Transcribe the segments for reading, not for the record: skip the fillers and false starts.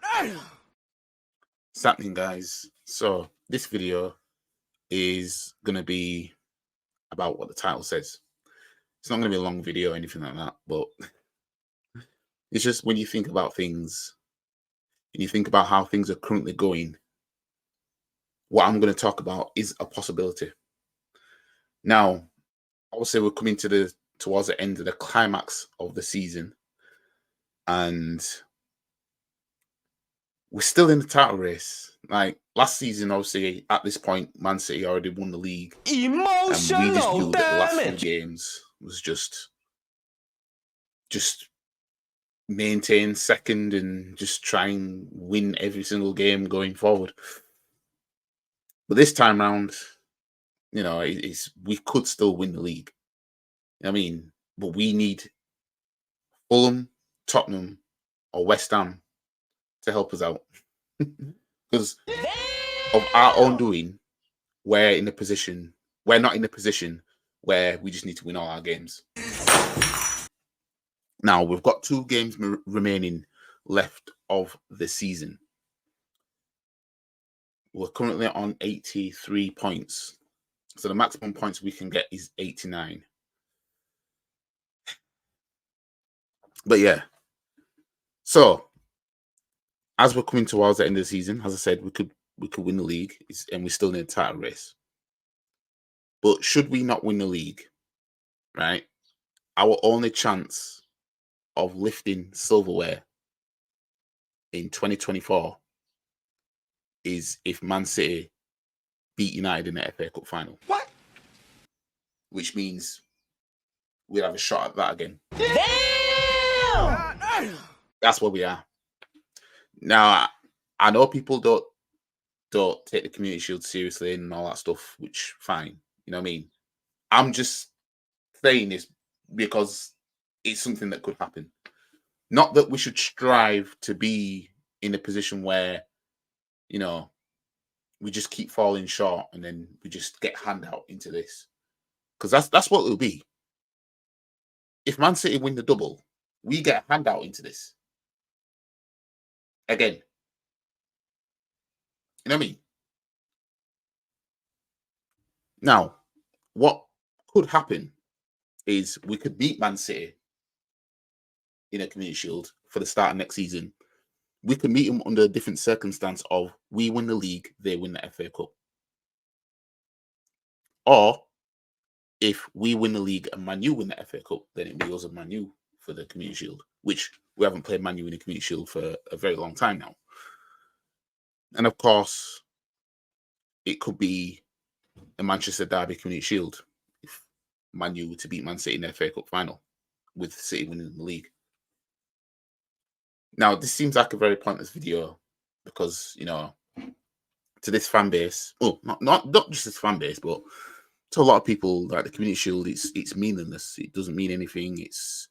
What's happening, guys? So this video is going to be about what the title says. It's not going to be a long video or anything like that, but it's just when you think about things and you think about how things are currently going, what I'm going to talk about is a possibility. Now, obviously we're coming towards the end of the climax of the season, and we're still in the title race. Like last season, obviously, at this point, Man City already won the league. Emotional and we just viewed that the last few damage. games was just maintain second and just try and win every single game going forward. But this time round, we could still win the league. I mean, but we need Fulham, Tottenham, or West Ham to help us out. Because of our own doing, we're not in a position where we just need to win all our games. Now, we've got 2 games remaining left of the season. We're currently on 83 points. So the maximum points we can get is 89. But yeah. So, as we're coming towards the end of the season, as I said, we could win the league, and we're still in a title race. But should we not win the league, right, our only chance of lifting Silverware in 2024 is if Man City beat United in the FA Cup final. What? Which means we'll have a shot at that again. Damn! That's where we are. Now, I know people don't take the Community Shield seriously and all that stuff, which fine. You know what I mean? I'm just saying this because it's something that could happen. Not that we should strive to be in a position where, we just keep falling short and then we just get handout into this. Because that's what it'll be. If Man City win the double, we get a handout into this. Again. You know what I mean? Now, what could happen is we could beat Man City in a Community Shield for the start of next season. We could meet them under a different circumstance of we win the league, they win the FA Cup. Or if we win the league and Man U win the FA Cup, then it goes with Man U for the Community Shield, which we haven't played Man U in the Community Shield for a very long time now. And of course, it could be a Manchester Derby Community Shield if Man U were to beat Man City in the FA Cup final with City winning the league. Now, this seems like a very pointless video because, to this fan base, not just this fan base, but to a lot of people, like the Community Shield, it's meaningless. It doesn't mean anything. It's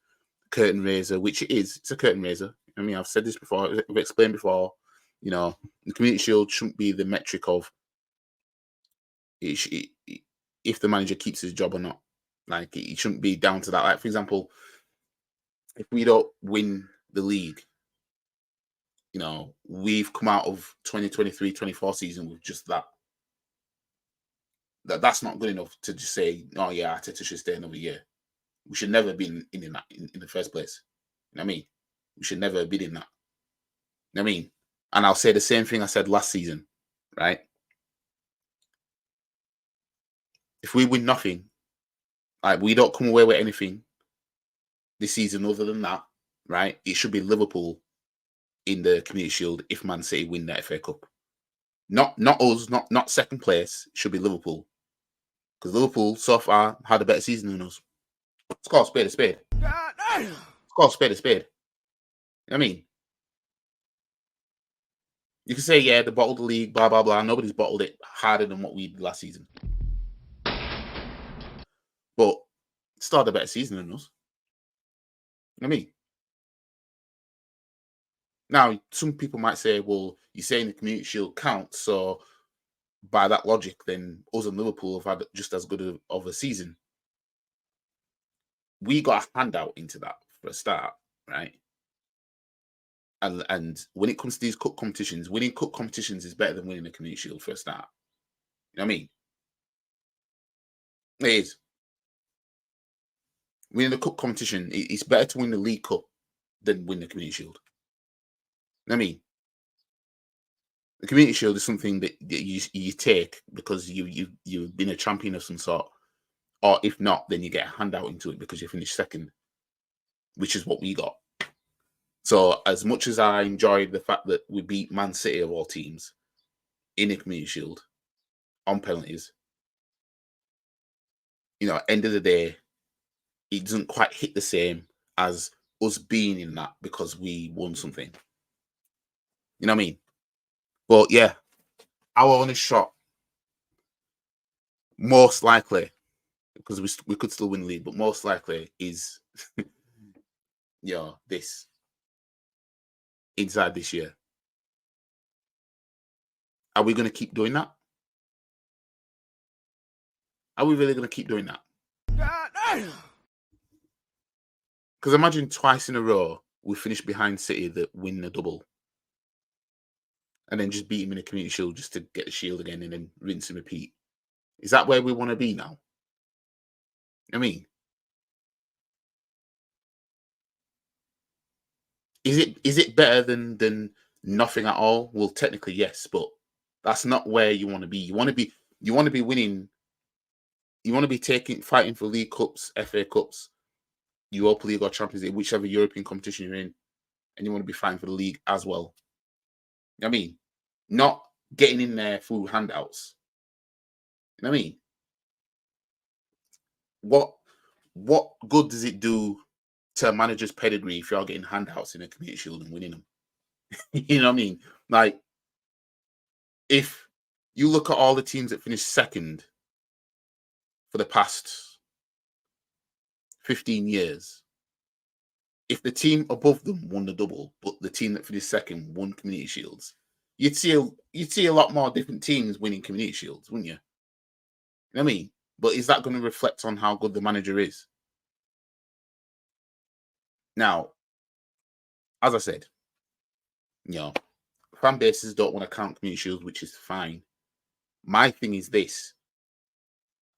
a curtain raiser, which it is. It's a curtain raiser. I mean, I've said this before. I've explained before. The Community Shield shouldn't be the metric of if the manager keeps his job or not. Like, it shouldn't be down to that. Like, for example, if we don't win the league, we've come out of 2023-24 season with just that. That's not good enough to just say, oh yeah, Arteta should stay another year. We should never have been in that in the first place. You know what I mean? We should never have been in that. You know what I mean? And I'll say the same thing I said last season, right? If we win nothing, like we don't come away with anything this season other than that, right? It should be Liverpool in the Community Shield if Man City win the FA Cup. Not us, not second place. It should be Liverpool. Because Liverpool so far had a better season than us. It's called spade a spade. It's called spade a spade. You know what I mean? You can say, yeah, they bottled the league, blah, blah, blah. Nobody's bottled it harder than what we did last season. But still had a better season than us. You know what I mean? Now, some people might say, well, you're saying the Community Shield counts, so by that logic, then us and Liverpool have had just as good of a season. We got a handout into that for a start, right? And when it comes to these cup competitions, winning cup competitions is better than winning a Community Shield for a start. You know what I mean? It is. Winning the cup competition, it's better to win the League Cup than win the Community Shield. You know what I mean? The Community Shield is something that you take because you've been a champion of some sort, or if not, then you get a handout into it because you finished second, which is what we got. So as much as I enjoyed the fact that we beat Man City of all teams in a Community Shield on penalties, end of the day, it doesn't quite hit the same as us being in that because we won something. You know what I mean? But yeah, our only shot, most likely, because we could still win the league, but most likely is this inside this year. Are we going to keep doing that? Are we really going to keep doing that? Because imagine twice in a row we finish behind City that win the double, and then just beat him in a Community Shield just to get the shield again, and then rinse and repeat. Is that where we want to be now? I mean, is it better than nothing at all? Well, technically yes, but that's not where you want to be. You want to be winning. You want to be fighting for League Cups, FA Cups, Europa League or Champions League, whichever European competition you're in, and you want to be fighting for the league as well. You know what I mean? Not getting in there through handouts. You know what I mean? What good does it do to a manager's pedigree if you're getting handouts in a Community Shield and winning them? You know what I mean? Like, if you look at all the teams that finished second for the past 15 years, if the team above them won the double, but the team that finished second won Community Shields, you'd see a lot more different teams winning Community Shields, wouldn't you? You know what I mean? But is that going to reflect on how good the manager is? Now, as I said, fan bases don't want to count Community Shields, which is fine. My thing is this,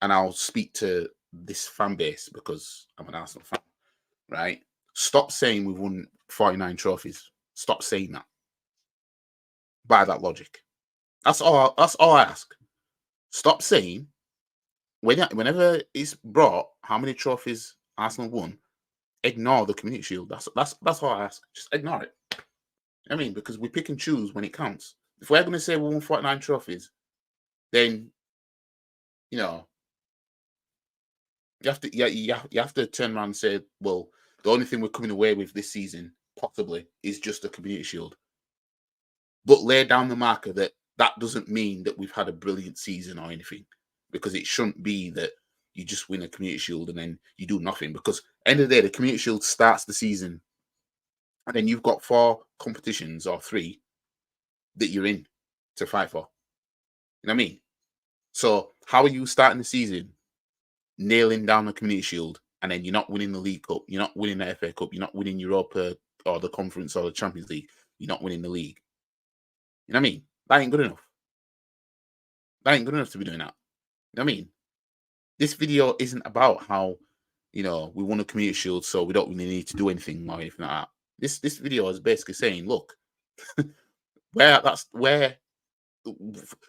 and I'll speak to this fan base because I'm an Arsenal fan, right? Stop saying we've won 49 trophies. Stop saying that. By that logic. That's all I ask. Stop saying whenever it's brought how many trophies Arsenal won, ignore the Community Shield. That's all I ask. Just ignore it. I mean, because we pick and choose when it counts. If we're going to say we won 49 trophies, then you have to turn around and say, well, the only thing we're coming away with this season possibly is just a Community Shield. But lay down the marker that doesn't mean that we've had a brilliant season or anything, because it shouldn't be that you just win a Community Shield and then you do nothing. Because end of the day, the Community Shield starts the season, and then you've got 4 competitions or 3 that you're in to fight for. You know what I mean? So how are you starting the season nailing down the Community Shield, and then you're not winning the League Cup, you're not winning the FA Cup, you're not winning Europa or the Conference or the Champions League, you're not winning the league? You know what I mean? That ain't good enough. That ain't good enough to be doing that. You know what I mean? This video isn't about how, we won a Community Shield, so we don't really need to do anything or anything like that. This video is basically saying, look, where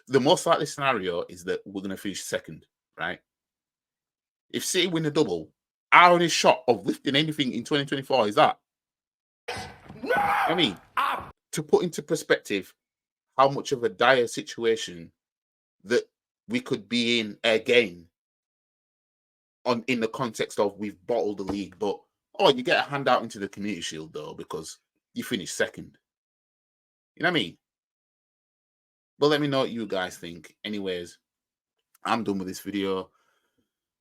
the most likely scenario is that we're going to finish second, right? If City win the double, our only shot of lifting anything in 2024 is that. No! I mean, to put into perspective how much of a dire situation that we could be in again in the context of we've bottled the league, but you get a handout into the Community Shield though because you finished second. You know what I mean? But let me know what you guys think. Anyways, I'm done with this video.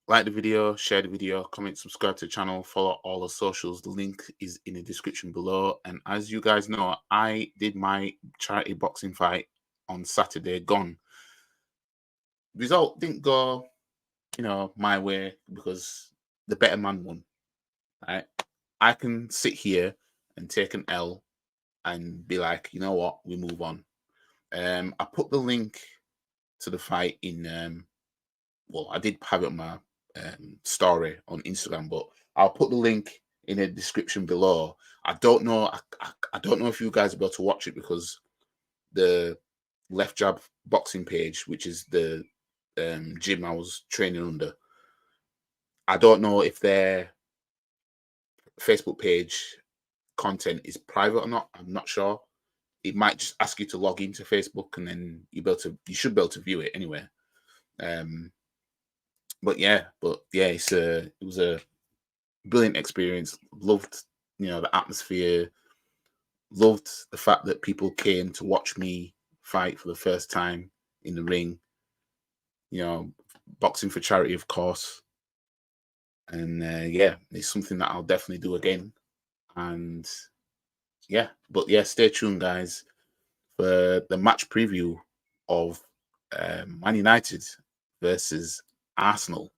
Like the video, share the video, comment, subscribe to the channel, follow all the socials. The link is in the description below. And as you guys know, I did my charity boxing fight on Saturday, gone. Result didn't go, my way because the better man won. Right? I can sit here and take an L and be like, you know what, we move on. I put the link to the fight in well, I did have it on my story on Instagram, but I'll put the link in the description below. I don't know. I don't know if you guys will be able to watch it because the Left Jab boxing page, which is the gym I was training under, I don't know if their Facebook page content is private or not. I'm not sure. It might just ask you to log into Facebook, and then you should be able to view it anyway. But yeah, it was a brilliant experience. Loved, the atmosphere. Loved the fact that people came to watch me fight for the first time in the ring. Boxing for charity, of course. And it's something that I'll definitely do again. And stay tuned, guys, for the match preview of Man United versus Arsenal.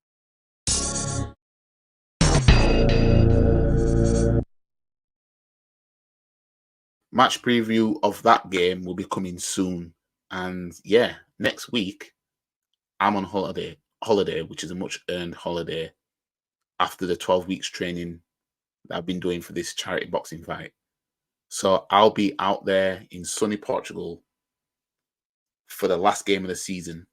Match preview of that game will be coming soon. And next week I'm on holiday, which is a much earned holiday after the 12 weeks training that I've been doing for this charity boxing fight. So I'll be out there in sunny Portugal for the last game of the season.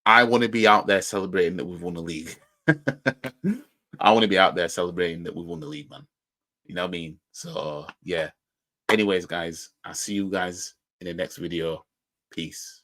I want to be out there celebrating that we've won the league. I want to be out there celebrating that we've won the league, man. You know what I mean? So, yeah. Anyways, guys, I'll see you guys in the next video. Peace.